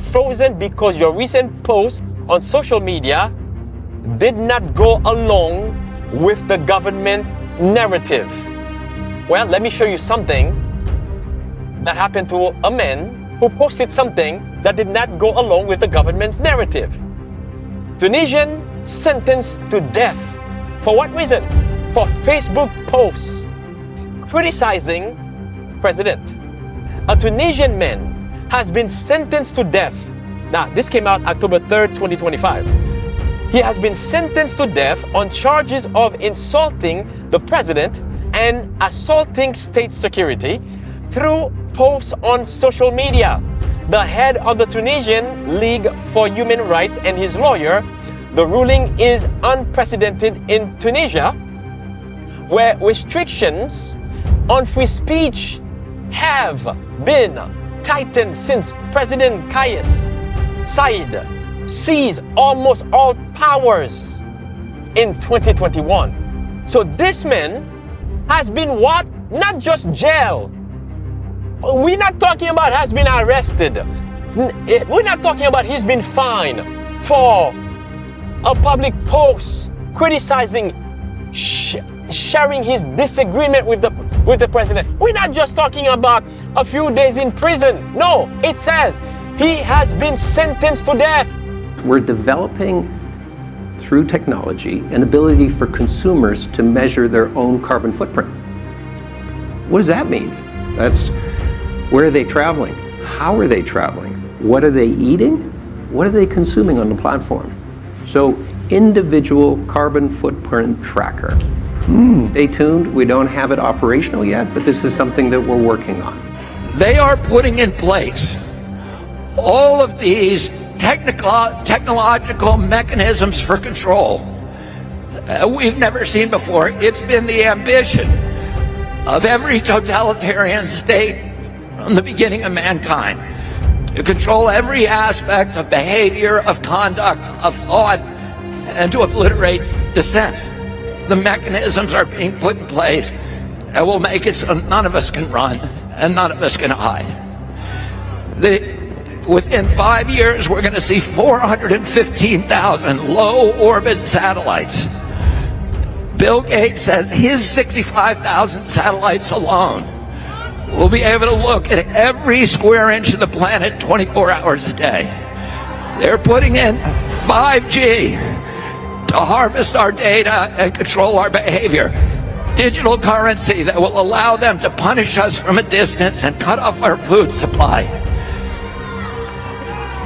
frozen because your recent post on social media did not go along with the government narrative. Well, let me show you something that happened to a man who posted something that did not go along with the government's narrative. Tunisian sentenced to death. For what reason? For Facebook posts criticizing president. A Tunisian man has been sentenced to death. Now, this came out October 3rd, 2025. He has been sentenced to death on charges of insulting the president and assaulting state security through posts on social media. The head of the Tunisian League for Human Rights and his lawyer, the ruling is unprecedented in Tunisia, where restrictions on free speech have been tightened since President Kais Saied seized almost all powers in 2021. So this man has been what? Not just jail. We're not talking about has been arrested. We're not talking about he's been fined for a public post criticizing, sharing his disagreement with the president. We're not just talking about a few days in prison. No, it says he has been sentenced to death. We're developing, through technology, an ability for consumers to measure their own carbon footprint. What does that mean? That's where are they traveling? How are they traveling? What are they eating? What are they consuming on the platform? So, individual carbon footprint tracker. Stay tuned. We don't have it operational yet, but this is something that we're working on. They are putting in place all of these technological mechanisms for control we've never seen before. It's been the ambition of every totalitarian state from the beginning of mankind to control every aspect of behavior, of conduct, of thought, and to obliterate dissent. The mechanisms are being put in place that will make it so none of us can run and none of us can hide. Within 5 years, we're going to see 415,000 low-orbit satellites. Bill Gates says his 65,000 satellites alone will be able to look at every square inch of the planet 24 hours a day. They're putting in 5G to harvest our data and control our behavior. Digital currency that will allow them to punish us from a distance and cut off our food supply.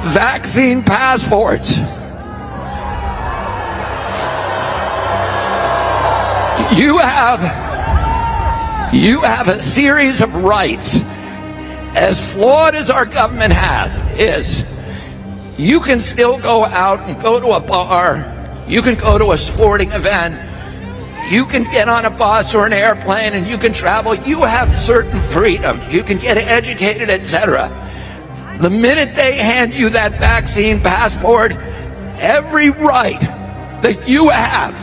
Vaccine passports. You have a series of rights. As flawed as our government is, you can still go out and go to a bar, you can go to a sporting event, you can get on a bus or an airplane and you can travel. You have certain freedom. You can get educated, etc. The minute they hand you that vaccine passport, every right that you have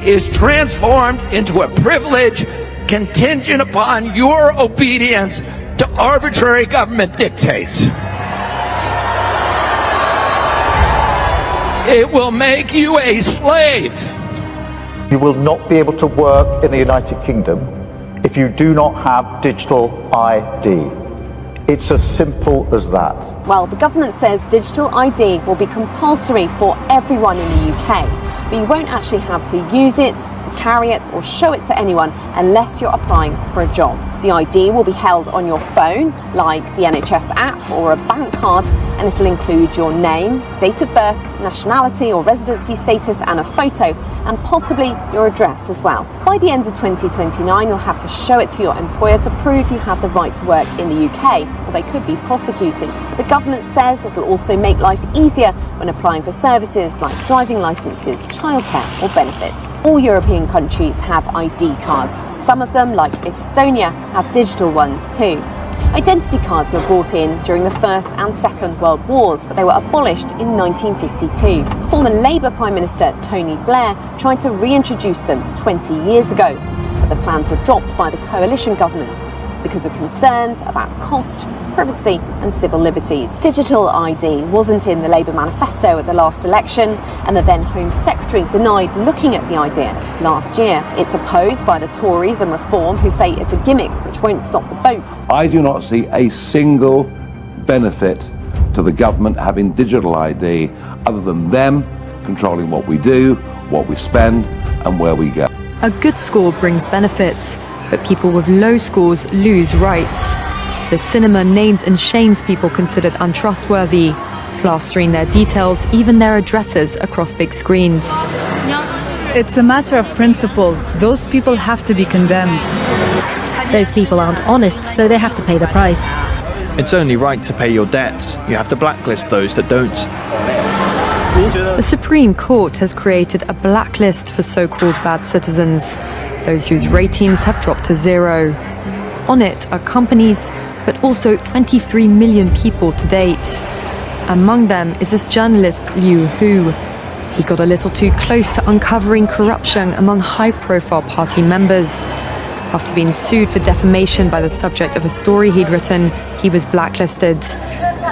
is transformed into a privilege contingent upon your obedience to arbitrary government dictates. It will make you a slave. You will not be able to work in the United Kingdom if you do not have digital ID. It's as simple as that. Well, the government says digital ID will be compulsory for everyone in the UK, but you won't actually have to use it, to carry it or show it to anyone unless you're applying for a job. The ID will be held on your phone, like the NHS app or a bank card, and it'll include your name, date of birth, nationality or residency status and a photo, and possibly your address as well. By the end of 2029, you'll have to show it to your employer to prove you have the right to work in the UK, or they could be prosecuted. The government says it'll also make life easier when applying for services like driving licenses, childcare or benefits. All European countries have ID cards. Some of them, like Estonia, have digital ones too. Identity cards were brought in during the First and Second World Wars, but they were abolished in 1952. Former Labour Prime Minister Tony Blair tried to reintroduce them 20 years ago, but the plans were dropped by the coalition government because of concerns about cost, privacy and civil liberties. Digital ID wasn't in the Labour manifesto at the last election, and the then Home Secretary denied looking at the idea last year. It's opposed by the Tories and Reform, who say it's a gimmick which won't stop the votes. I do not see a single benefit to the government having digital ID other than them controlling what we do, what we spend, and where we go. A good score brings benefits, but people with low scores lose rights. The cinema names and shames people considered untrustworthy, plastering their details, even their addresses, across big screens. It's a matter of principle. Those people have to be condemned. Those people aren't honest, so they have to pay the price. It's only right to pay your debts. You have to blacklist those that don't. The Supreme Court has created a blacklist for so-called bad citizens, those whose ratings have dropped to zero. On it are companies, but also 23 million people to date. Among them is this journalist Liu Hu. He got a little too close to uncovering corruption among high-profile party members. After being sued for defamation by the subject of a story he'd written, he was blacklisted.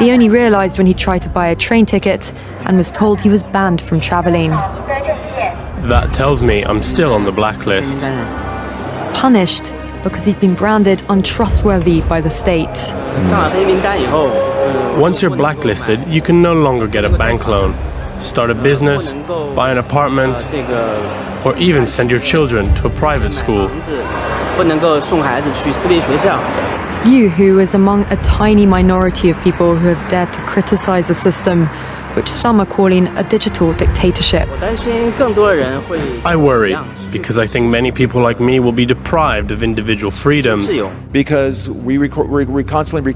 He only realized when he tried to buy a train ticket and was told he was banned from traveling. That tells me I'm still on the blacklist. Punished because he's been branded untrustworthy by the state. Once you're blacklisted, you can no longer get a bank loan, start a business, buy an apartment, or even send your children to a private school. Liu Hu is among a tiny minority of people who have dared to criticize the system, which some are calling a digital dictatorship. I worry, because I think many people like me will be deprived of individual freedoms. Because we're constantly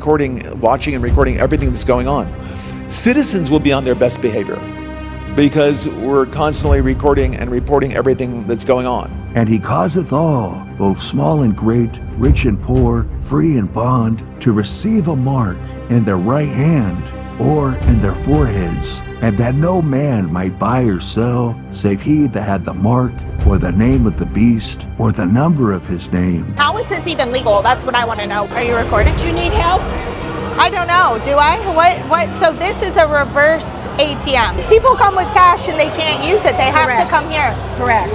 watching and recording everything that's going on. Citizens will be on their best behavior, because we're constantly recording and reporting everything that's going on. And he causeth all, both small and great, rich and poor, free and bond, to receive a mark in their right hand or in their foreheads, and that no man might buy or sell, save he that had the mark, or the name of the beast, or the number of his name. How is this even legal? That's what I want to know. Are you recording? Do you need help? I don't know. Do I? What? So this is a reverse ATM. People come with cash and they can't use it. They have to come here. Correct.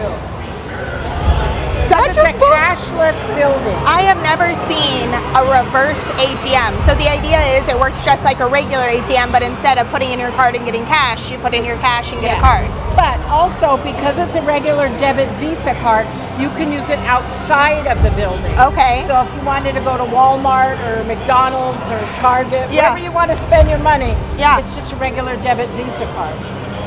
Because it's a cashless building. I have never seen a reverse ATM. So the idea is it works just like a regular ATM, but instead of putting in your card and getting cash, you put in your cash and get a card. But also, because it's a regular debit Visa card, you can use it outside of the building. Okay. So if you wanted to go to Walmart or McDonald's or Target, wherever you want to spend your money, it's just a regular debit Visa card.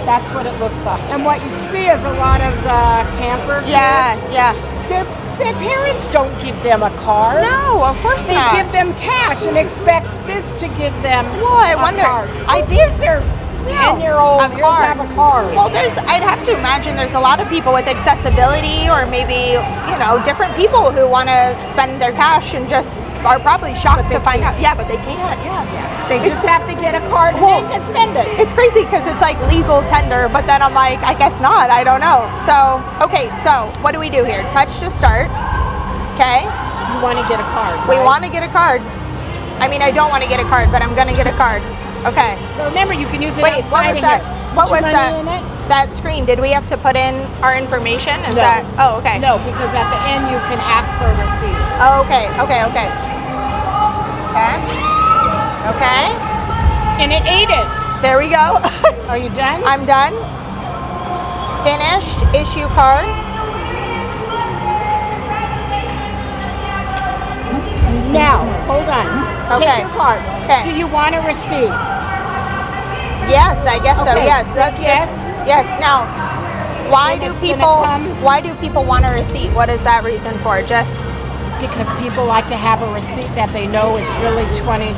That's what it looks like. And what you see is a lot of the camper kids. Their parents don't give them a card. No, of course not. They give them cash and expect this to give them I wonder. card. I think their 10-year-old a card. have a card. Well, I'd have to imagine there's a lot of people with accessibility, or maybe, different people who want to spend their cash and just are probably shocked to find out. Yeah, but they can't. They just have to get a card and they can spend it. It's crazy because it's like legal tender, but then I'm like, I guess not. I don't know. So, okay, so what do we do here? Touch to start. Okay. You want to get a card. We want to get a card. I mean, I don't want to get a card, but I'm going to get a card. Okay. Well, remember, you can use it Wait, what was that? What was that? In it? That screen? Did we have to put in our information? Is No. that? Oh, okay. No, because at the end you can ask for a receipt. Oh, okay. Okay. And it ate it. There we go. Are you done? I'm done. Finished. Issue card. Now, hold on. Okay. Take your card. Okay. Do you want a receipt? Yes, I guess so. Okay. Yes, that's Yes? yes. Now, why And do it's people? gonna come- Why do people want a receipt? What is that reason for? Just Because people like to have a receipt that they know it's really $20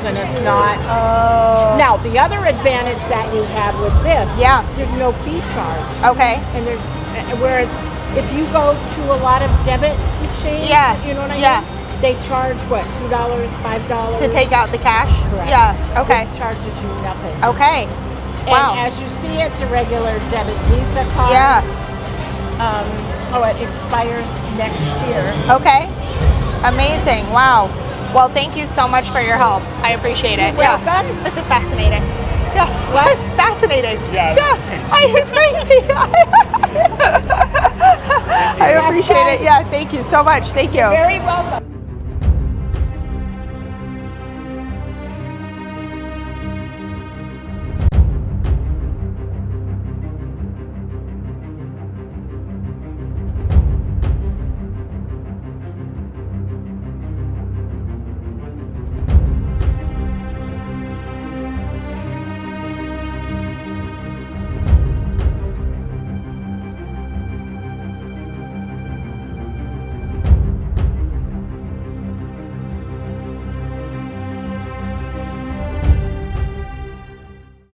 and it's not. Oh. Now, the other advantage that you have with this, there's no fee charge. Okay. And whereas if you go to a lot of debit machines, you know what I mean? They charge what, $2, $5 to take out the cash. Correct. Yeah. Okay. This charges you nothing. Okay. And Wow. as you see, it's a regular debit Visa card. Yeah. It expires next year. Okay. Amazing. Wow. Well, thank you so much for your help. I appreciate it. You're welcome. This is fascinating. Yeah. What? Fascinating. Yeah, this is crazy. It's crazy. I appreciate it. Yeah, thank you so much. Thank you. You're very welcome.